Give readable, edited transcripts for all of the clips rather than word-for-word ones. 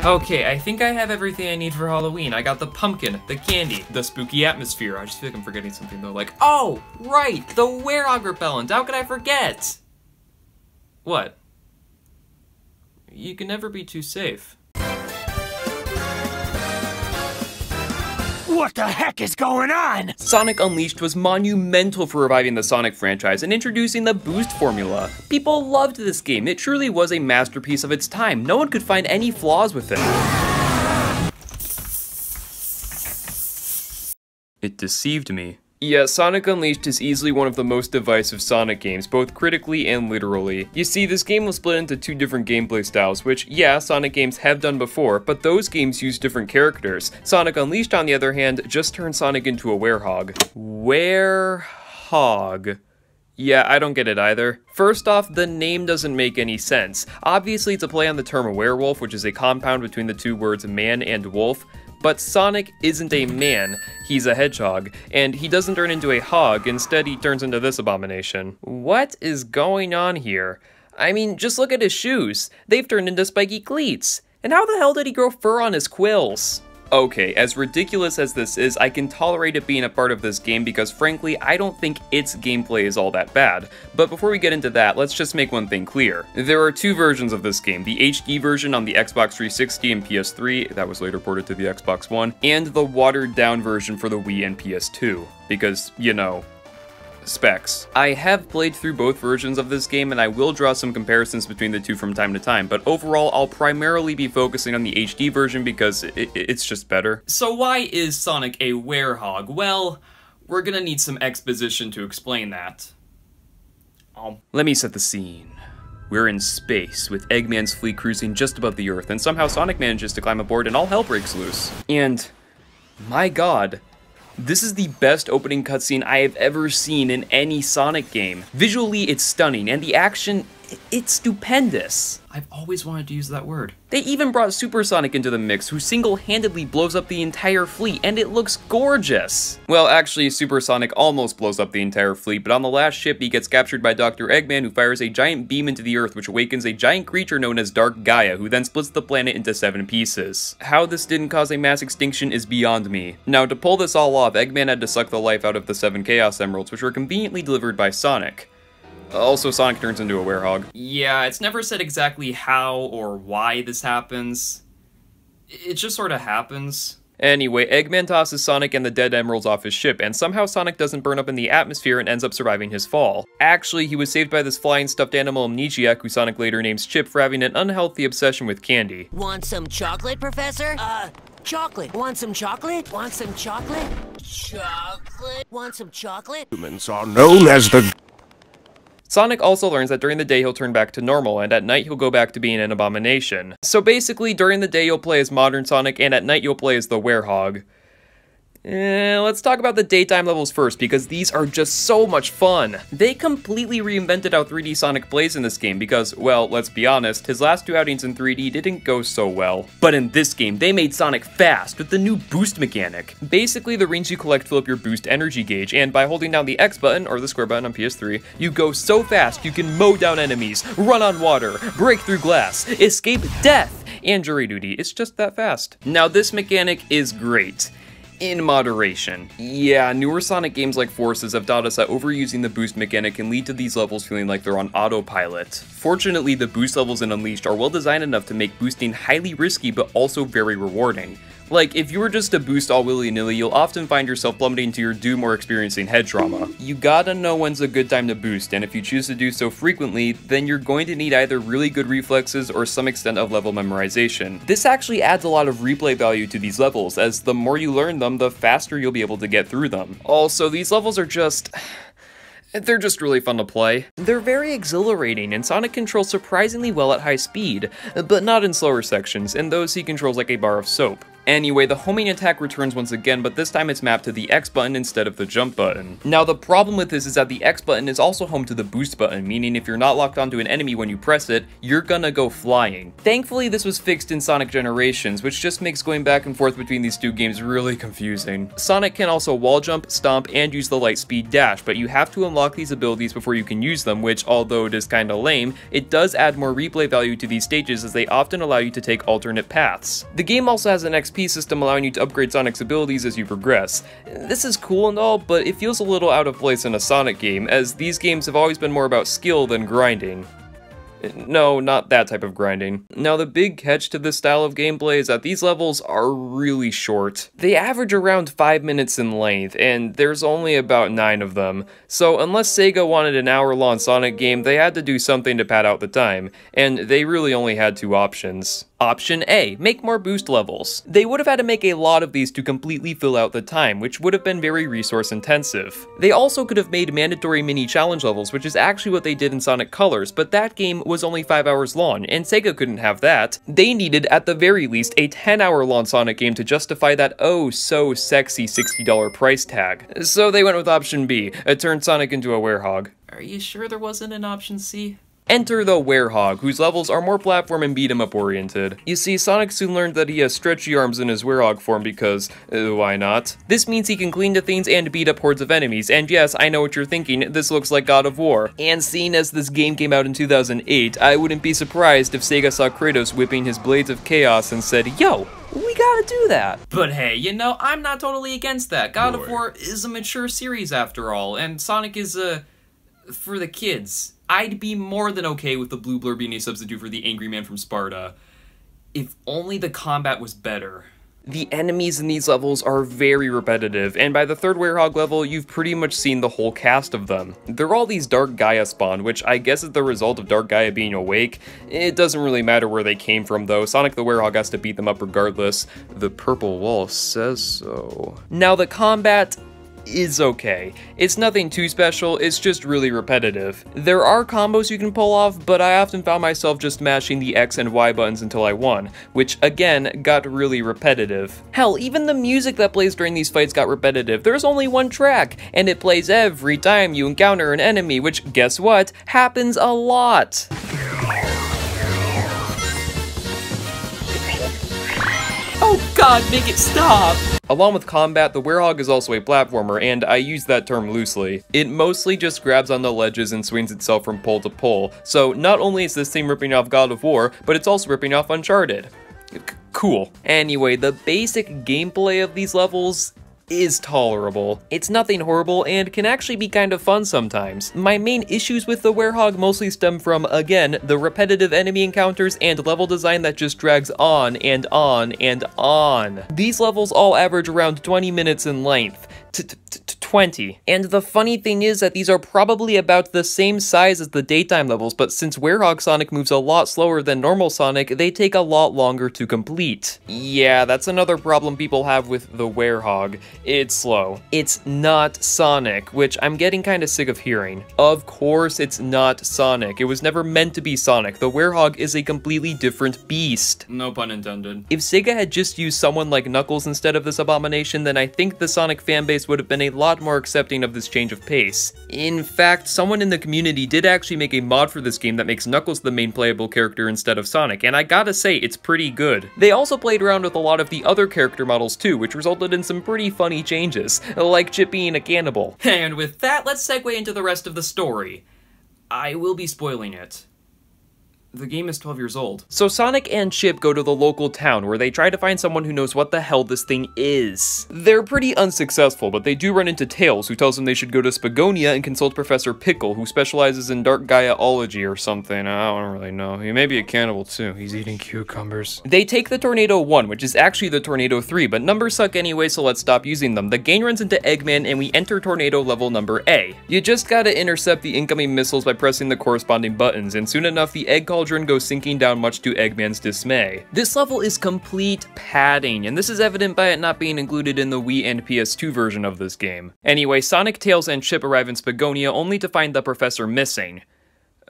Okay, I think I have everything I need for Halloween. I got the pumpkin, the candy, the spooky atmosphere. I just feel like I'm forgetting something though, like, oh, right, the Werewolf repellent. How could I forget? What? You can never be too safe. What the heck is going on? Sonic Unleashed was monumental for reviving the Sonic franchise and introducing the boost formula. People loved this game. It truly was a masterpiece of its time. No one could find any flaws with it. It deceived me. Yeah, Sonic Unleashed is easily one of the most divisive Sonic games, both critically and literally. You see, this game was split into two different gameplay styles, which, yeah, Sonic games have done before, but those games use different characters. Sonic Unleashed, on the other hand, just turned Sonic into a werehog. Werehog. Yeah, I don't get it either. First off, the name doesn't make any sense. Obviously, it's a play on the term werewolf, which is a compound between the two words man and wolf. But Sonic isn't a man, he's a hedgehog, and he doesn't turn into a hog, instead he turns into this abomination. What is going on here? I mean, just look at his shoes. They've turned into spiky cleats. And how the hell did he grow fur on his quills? Okay, as ridiculous as this is, I can tolerate it being a part of this game because frankly, I don't think its gameplay is all that bad. But before we get into that, let's just make one thing clear. There are two versions of this game, the HD version on the Xbox 360 and PS3, that was later ported to the Xbox One, and the watered down version for the Wii and PS2. Because, you know, specs. I have played through both versions of this game and I will draw some comparisons between the two from time to time, but overall I'll primarily be focusing on the HD version because it's just better. So why is Sonic a werehog? Well, we're gonna need some exposition to explain that. Let me set the scene. We're in space, with Eggman's fleet cruising just above the Earth, and somehow Sonic manages to climb aboard and all hell breaks loose. And, my god, this is the best opening cutscene I have ever seen in any Sonic game. Visually, it's stunning, and the action, it's stupendous. I've always wanted to use that word. They even brought Super Sonic into the mix, who single-handedly blows up the entire fleet, and it looks gorgeous. Well, actually, Super Sonic almost blows up the entire fleet, but on the last ship, he gets captured by Dr. Eggman, who fires a giant beam into the Earth, which awakens a giant creature known as Dark Gaia, who then splits the planet into 7 pieces. How this didn't cause a mass extinction is beyond me. Now, to pull this all off, Eggman had to suck the life out of the 7 Chaos Emeralds, which were conveniently delivered by Sonic. Also, Sonic turns into a werehog. Yeah, it's never said exactly how or why this happens. It just sort of happens. Anyway, Eggman tosses Sonic and the dead emeralds off his ship, and somehow Sonic doesn't burn up in the atmosphere and ends up surviving his fall. Actually, he was saved by this flying stuffed animal Amnesiac, who Sonic later names Chip, for having an unhealthy obsession with candy. Want some chocolate, Professor? Chocolate. Want some chocolate? Want some chocolate? Chocolate? Want some chocolate? Humans are known as the... Sonic also learns that during the day he'll turn back to normal, and at night he'll go back to being an abomination. So basically, during the day you'll play as modern Sonic, and at night you'll play as the werehog. Let's talk about the daytime levels first, because these are just so much fun. They completely reinvented how 3D Sonic plays in this game because, well, let's be honest, his last two outings in 3D didn't go so well. But in this game, they made Sonic fast with the new boost mechanic. Basically, the rings you collect fill up your boost energy gauge, and by holding down the X button, or the square button on PS3, you go so fast you can mow down enemies, run on water, break through glass, escape death, and jury duty. It's just that fast. Now, this mechanic is great. In moderation. Yeah, newer Sonic games like Forces have taught us that overusing the boost mechanic can lead to these levels feeling like they're on autopilot. Fortunately, the boost levels in Unleashed are well designed enough to make boosting highly risky but also very rewarding. Like, if you were just to boost all willy-nilly, you'll often find yourself plummeting to your doom or experiencing head trauma. You gotta know when's a good time to boost, and if you choose to do so frequently, then you're going to need either really good reflexes or some extent of level memorization. This actually adds a lot of replay value to these levels, as the more you learn them, the faster you'll be able to get through them. Also, these levels are just... they're just really fun to play. They're very exhilarating, and Sonic controls surprisingly well at high speed, but not in slower sections, and those he controls like a bar of soap. Anyway, the homing attack returns once again, but this time it's mapped to the X button instead of the jump button. Now the problem with this is that the X button is also home to the boost button, meaning if you're not locked onto an enemy when you press it, you're gonna go flying. Thankfully this was fixed in Sonic Generations, which just makes going back and forth between these two games really confusing. Sonic can also wall jump, stomp, and use the lightspeed dash, but you have to unlock these abilities before you can use them, which, although it is kinda lame, it does add more replay value to these stages as they often allow you to take alternate paths. The game also has an XP system allowing you to upgrade Sonic's abilities as you progress. This is cool and all, but it feels a little out of place in a Sonic game, as these games have always been more about skill than grinding. No, not that type of grinding. Now the big catch to this style of gameplay is that these levels are really short. They average around 5 minutes in length, and there's only about 9 of them. So unless Sega wanted an hour-long Sonic game, they had to do something to pad out the time, and they really only had 2 options. Option A, make more boost levels. They would have had to make a lot of these to completely fill out the time, which would have been very resource intensive. They also could have made mandatory mini challenge levels, which is actually what they did in Sonic Colors, but that game was only 5 hours long, and Sega couldn't have that. They needed, at the very least, a 10-hour long Sonic game to justify that oh so sexy $60 price tag. So they went with option B, turn Sonic into a werehog. Are you sure there wasn't an option C? Enter the Werehog, whose levels are more platform and beat-em-up oriented. You see, Sonic soon learned that he has stretchy arms in his Werehog form because, why not? This means he can cling to things and beat up hordes of enemies, and yes, I know what you're thinking, this looks like God of War. And seeing as this game came out in 2008, I wouldn't be surprised if Sega saw Kratos whipping his blades of chaos and said, yo, we gotta do that. But hey, you know, I'm not totally against that. God of War is a mature series after all, and Sonic is for the kids. I'd be more than okay with the blue blur being a substitute for the angry man from Sparta, if only the combat was better. The enemies in these levels are very repetitive, and by the third Werehog level, you've pretty much seen the whole cast of them. They're all these Dark Gaia spawn, which I guess is the result of Dark Gaia being awake. It doesn't really matter where they came from though, Sonic the Werehog has to beat them up regardless. The purple wall says so. Now the combat is okay. It's nothing too special, it's just really repetitive. There are combos you can pull off, but I often found myself just mashing the X and Y buttons until I won, which again, got really repetitive. Hell, even the music that plays during these fights got repetitive. There's only one track, and it plays every time you encounter an enemy, which, guess what, happens a lot. Oh god, make it stop! Along with combat, the Werehog is also a platformer, and I use that term loosely. It mostly just grabs on the ledges and swings itself from pole to pole, so not only is this thing ripping off God of War, but it's also ripping off Uncharted. Cool. Anyway, the basic gameplay of these levels is tolerable. It's nothing horrible and can actually be kind of fun sometimes. My main issues with the Werehog mostly stem from, again, the repetitive enemy encounters and level design that just drags on and on and on. These levels all average around 20 minutes in length. 20. And the funny thing is that these are probably about the same size as the daytime levels, but since Werehog Sonic moves a lot slower than normal Sonic, they take a lot longer to complete. Yeah, that's another problem people have with the Werehog. It's slow. It's not Sonic, which I'm getting kinda sick of hearing. Of course it's not Sonic. It was never meant to be Sonic. The Werehog is a completely different beast. No pun intended. If Sega had just used someone like Knuckles instead of this abomination, then I think the Sonic fanbase would have been a lot more accepting of this change of pace. In fact, someone in the community did actually make a mod for this game that makes Knuckles the main playable character instead of Sonic, and I gotta say, it's pretty good. They also played around with a lot of the other character models too, which resulted in some pretty funny changes, like Chip being a cannibal. And with that, let's segue into the rest of the story. I will be spoiling it. The game is 12 years old. So Sonic and Chip go to the local town where they try to find someone who knows what the hell this thing is. They're pretty unsuccessful, but they do run into Tails, who tells them they should go to Spagonia and consult Professor Pickle, who specializes in dark Gaiaology or something. I don't really know. He may be a cannibal too. He's eating cucumbers. They take the Tornado 1, which is actually the Tornado 3, but numbers suck anyway, so let's stop using them. The gang runs into Eggman and we enter Tornado level number A. You just gotta intercept the incoming missiles by pressing the corresponding buttons, and soon enough the egg cauldron goes sinking down, much to Eggman's dismay. This level is complete padding, and this is evident by it not being included in the Wii and PS2 version of this game. Anyway, Sonic, Tails, and Chip arrive in Spagonia only to find the professor missing.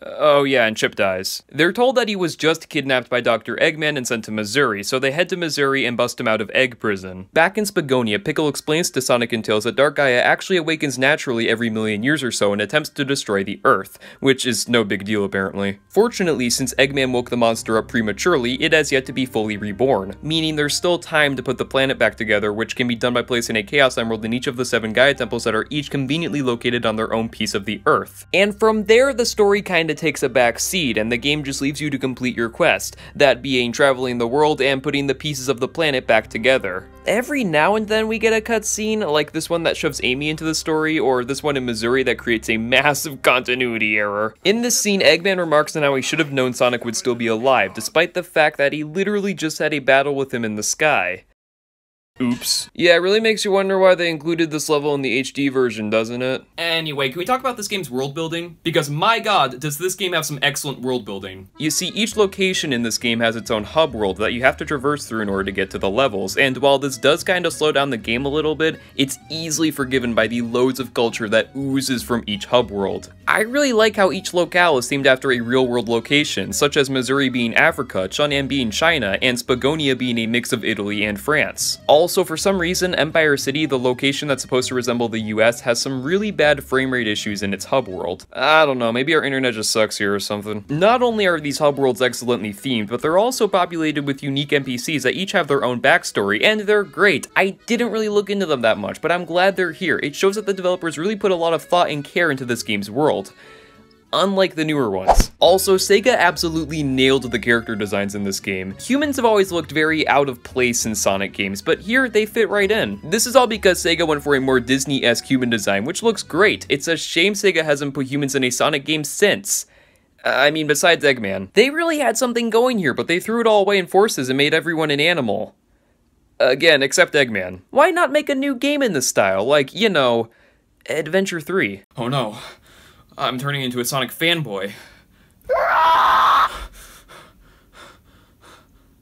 Oh yeah, and Chip dies. They're told that he was just kidnapped by Dr. Eggman and sent to Missouri, so they head to Missouri and bust him out of Egg Prison. Back in Spagonia, Pickle explains to Sonic and Tails that Dark Gaia actually awakens naturally every million years or so and attempts to destroy the Earth, which is no big deal apparently. Fortunately, since Eggman woke the monster up prematurely, it has yet to be fully reborn, meaning there's still time to put the planet back together, which can be done by placing a Chaos Emerald in each of the 7 Gaia temples that are each conveniently located on their own piece of the Earth. And from there, the story kinda takes a back seat, and the game just leaves you to complete your quest, that being traveling the world and putting the pieces of the planet back together. Every now and then we get a cutscene, like this one that shoves Amy into the story, or this one in Missouri that creates a massive continuity error. In this scene, Eggman remarks on how he should have known Sonic would still be alive, despite the fact that he literally just had a battle with him in the sky. Oops. Yeah, it really makes you wonder why they included this level in the HD version, doesn't it? Anyway, can we talk about this game's world building? Because my god, does this game have some excellent world building. You see, each location in this game has its own hub world that you have to traverse through in order to get to the levels, and while this does kind of slow down the game a little bit, it's easily forgiven by the loads of culture that oozes from each hub world. I really like how each locale is themed after a real-world location, such as Missouri being Africa, Chun'an being China, and Spagonia being a mix of Italy and France. Also, for some reason, Empire City, the location that's supposed to resemble the US, has some really bad frame rate issues in its hub world. I don't know, maybe our internet just sucks here or something. Not only are these hub worlds excellently themed, but they're also populated with unique NPCs that each have their own backstory, and they're great. I didn't really look into them that much, but I'm glad they're here. It shows that the developers really put a lot of thought and care into this game's world, unlike the newer ones. Also, Sega absolutely nailed the character designs in this game. Humans have always looked very out of place in Sonic games, but here they fit right in. This is all because Sega went for a more Disney-esque human design, which looks great. It's a shame Sega hasn't put humans in a Sonic game since. I mean, besides Eggman. They really had something going here, but they threw it all away in forces and made everyone an animal. Again, except Eggman. Why not make a new game in this style, like, you know, Adventure 3? Oh no. I'm turning into a Sonic fanboy.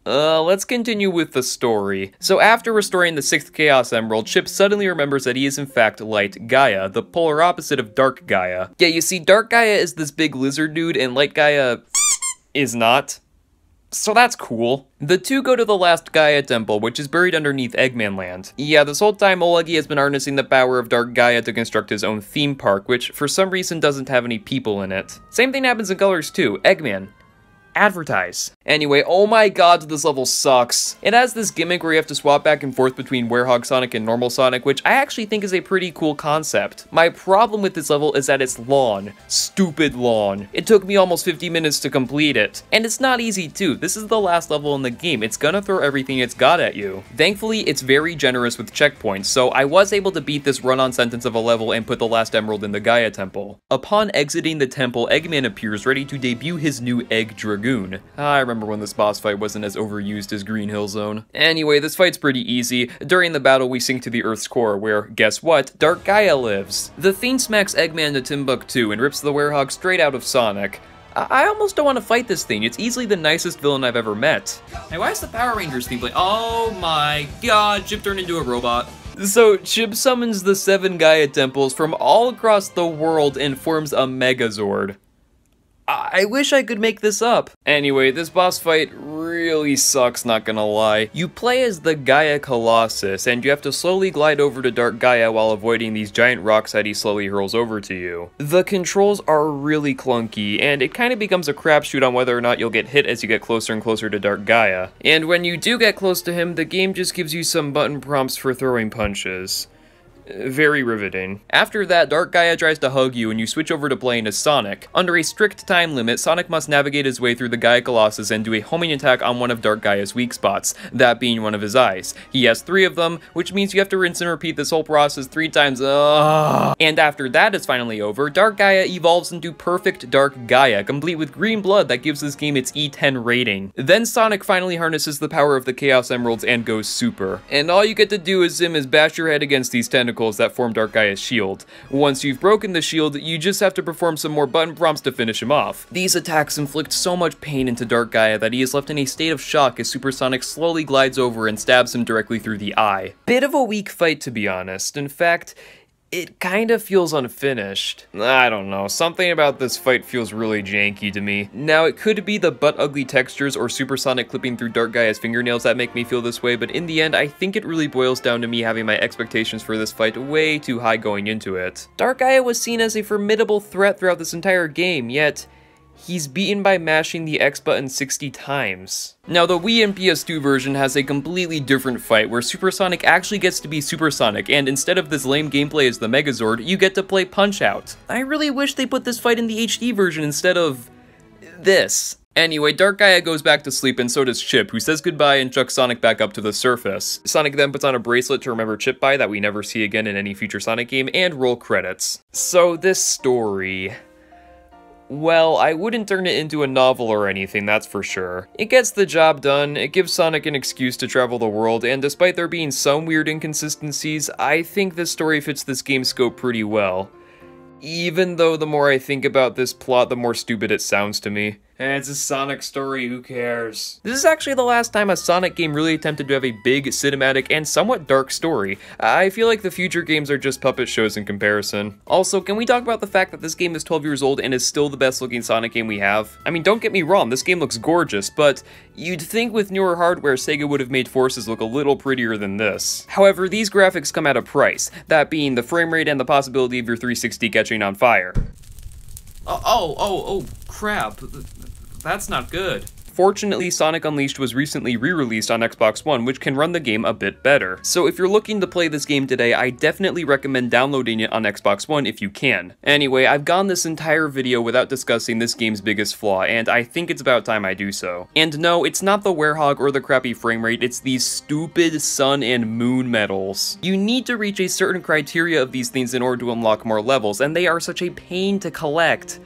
Let's continue with the story. So after restoring the 6th Chaos Emerald, Chip suddenly remembers that he is in fact Light Gaia, the polar opposite of Dark Gaia. Yeah, you see, Dark Gaia is this big lizard dude, and Light Gaia is not. So that's cool. The two go to the last Gaia temple, which is buried underneath Eggman Land. Yeah, this whole time Olegi has been harnessing the power of Dark Gaia to construct his own theme park, which for some reason doesn't have any people in it. Same thing happens in Colors too. Eggman. Advertise. Anyway, oh my god, this level sucks. It has this gimmick where you have to swap back and forth between Werehog Sonic and normal Sonic, which I actually think is a pretty cool concept. My problem with this level is that it's long. Stupid long. It took me almost 50 minutes to complete it. And it's not easy too. This is the last level in the game. It's gonna throw everything it's got at you. Thankfully, it's very generous with checkpoints, so I was able to beat this run-on sentence of a level and put the last emerald in the Gaia temple. Upon exiting the temple, Eggman appears ready to debut his new Egg Dragoon. I remember when this boss fight wasn't as overused as Green Hill Zone. Anyway, this fight's pretty easy. During the battle, we sink to the Earth's core, where, guess what? Dark Gaia lives. The Fiend smacks Eggman to Timbuktu and rips the Werehog straight out of Sonic. I almost don't want to fight this thing. It's easily the nicest villain I've ever met. Hey, why is the Power Rangers theme playing? Oh my god, Chip turned into a robot. So, Chip summons the 7 Gaia temples from all across the world and forms a Megazord. I wish I could make this up. Anyway, this boss fight really sucks, not gonna lie. You play as the Gaia Colossus, and you have to slowly glide over to Dark Gaia while avoiding these giant rocks that he slowly hurls over to you. The controls are really clunky, and it kind of becomes a crapshoot on whether or not you'll get hit as you get closer and closer to Dark Gaia. And when you do get close to him, the game just gives you some button prompts for throwing punches. Very riveting. After that, Dark Gaia tries to hug you and you switch over to playing as Sonic. Under a strict time limit, Sonic must navigate his way through the Gaia Colossus and do a homing attack on one of Dark Gaia's weak spots, that being one of his eyes. He has 3 of them, which means you have to rinse and repeat this whole process 3 times. And after that is finally over, Dark Gaia evolves into Perfect Dark Gaia, complete with green blood that gives this game its E10 rating. Then Sonic finally harnesses the power of the Chaos Emeralds and goes super. And all you get to do as him is bash your head against these tentacles that form Dark Gaia's shield. Once you've broken the shield, you just have to perform some more button prompts to finish him off. These attacks inflict so much pain into Dark Gaia that he is left in a state of shock as Super Sonic slowly glides over and stabs him directly through the eye. Bit of a weak fight, to be honest. In fact, it kind of feels unfinished. I don't know, something about this fight feels really janky to me. Now, it could be the butt-ugly textures or supersonic clipping through Dark Gaia's fingernails that make me feel this way, but in the end, I think it really boils down to me having my expectations for this fight way too high going into it. Dark Gaia was seen as a formidable threat throughout this entire game, yet he's beaten by mashing the X button 60 times. Now, the Wii and PS2 version has a completely different fight, where Supersonic actually gets to be Supersonic, and instead of this lame gameplay as the Megazord, you get to play Punch-Out. I really wish they put this fight in the HD version instead of this. Anyway, Dark Gaia goes back to sleep, and so does Chip, who says goodbye and chucks Sonic back up to the surface. Sonic then puts on a bracelet to remember Chip by that we never see again in any future Sonic game, and roll credits. So, this story... well, I wouldn't turn it into a novel or anything, that's for sure. It gets the job done, it gives Sonic an excuse to travel the world, and despite there being some weird inconsistencies, I think this story fits this game's scope pretty well. Even though the more I think about this plot, the more stupid it sounds to me. It's a Sonic story, who cares? This is actually the last time a Sonic game really attempted to have a big, cinematic, and somewhat dark story. I feel like the future games are just puppet shows in comparison. Also, can we talk about the fact that this game is 12 years old and is still the best looking Sonic game we have? I mean, don't get me wrong, this game looks gorgeous, but you'd think with newer hardware, Sega would have made Forces look a little prettier than this. However, these graphics come at a price, that being the frame rate and the possibility of your 360 catching on fire. Oh, crap. That's not good. Fortunately, Sonic Unleashed was recently re-released on Xbox One, which can run the game a bit better. So if you're looking to play this game today, I definitely recommend downloading it on Xbox One if you can. Anyway, I've gone this entire video without discussing this game's biggest flaw, and I think it's about time I do so. And no, it's not the Werehog or the crappy frame rate, it's these stupid sun and moon medals. You need to reach a certain criteria of these things in order to unlock more levels, and they are such a pain to collect.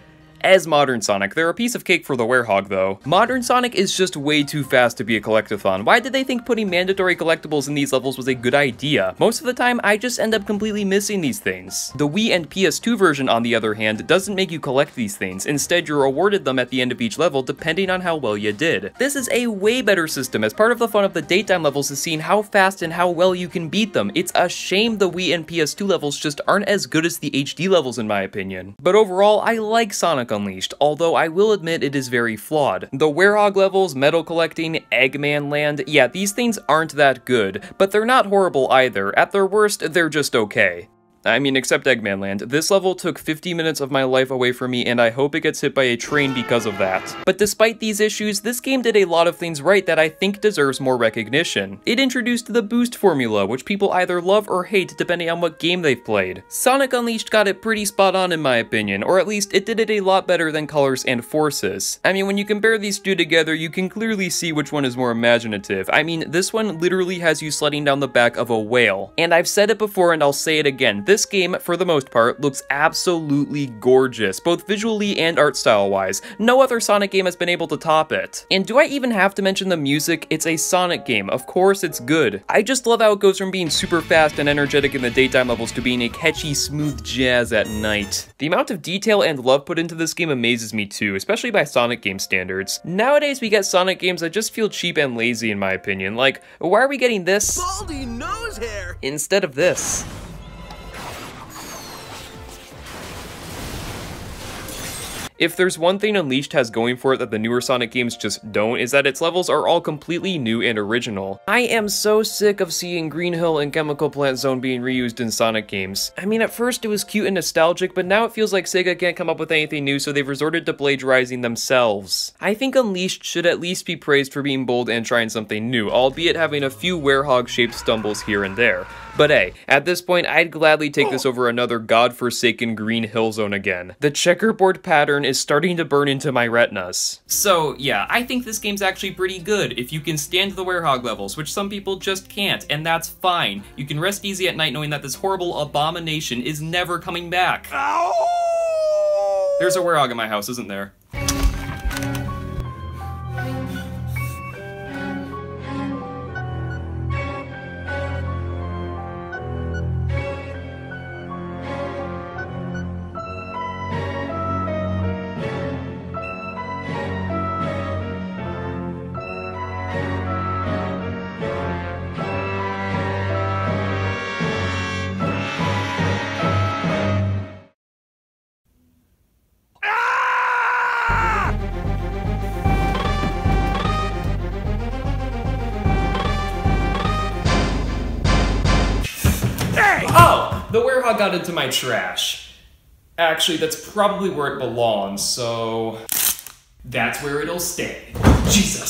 As Modern Sonic, they're a piece of cake for the Werehog though. Modern Sonic is just way too fast to be a collectathon. Why did they think putting mandatory collectibles in these levels was a good idea? Most of the time, I just end up completely missing these things. The Wii and PS2 version, on the other hand, doesn't make you collect these things. Instead, you're awarded them at the end of each level depending on how well you did. This is a way better system, as part of the fun of the daytime levels is seeing how fast and how well you can beat them. It's a shame the Wii and PS2 levels just aren't as good as the HD levels in my opinion. But overall, I like Sonic Unleashed, although I will admit it is very flawed. The Werehog levels, medal collecting, Eggman Land, yeah, these things aren't that good, but they're not horrible either. At their worst, they're just okay. I mean, except Eggman Land. This level took 50 minutes of my life away from me, and I hope it gets hit by a train because of that. But despite these issues, this game did a lot of things right that I think deserves more recognition. It introduced the boost formula, which people either love or hate depending on what game they've played. Sonic Unleashed got it pretty spot on in my opinion, or at least it did it a lot better than Colors and Forces. I mean, when you compare these two together, you can clearly see which one is more imaginative. I mean, this one literally has you sledding down the back of a whale. And I've said it before and I'll say it again. This game, for the most part, looks absolutely gorgeous, both visually and art style-wise. No other Sonic game has been able to top it. And do I even have to mention the music? It's a Sonic game, of course it's good. I just love how it goes from being super fast and energetic in the daytime levels to being a catchy, smooth jazz at night. The amount of detail and love put into this game amazes me too, especially by Sonic game standards. Nowadays we get Sonic games that just feel cheap and lazy in my opinion. Like, why are we getting this baldy nose hair instead of this? If there's one thing Unleashed has going for it that the newer Sonic games just don't, is that its levels are all completely new and original. I am so sick of seeing Green Hill and Chemical Plant Zone being reused in Sonic games. I mean, at first it was cute and nostalgic, but now it feels like Sega can't come up with anything new, so they've resorted to plagiarizing themselves. I think Unleashed should at least be praised for being bold and trying something new, albeit having a few Werehog-shaped stumbles here and there. But hey, at this point, I'd gladly take this over another godforsaken Green Hill Zone again. The checkerboard pattern is starting to burn into my retinas. So yeah, I think this game's actually pretty good if you can stand the Werehog levels, which some people just can't, and that's fine. You can rest easy at night knowing that this horrible abomination is never coming back. Ow! There's a Werehog in my house, isn't there? the werehog got into my trash. Actually, that's probably where it belongs, so that's where it'll stay. Jesus.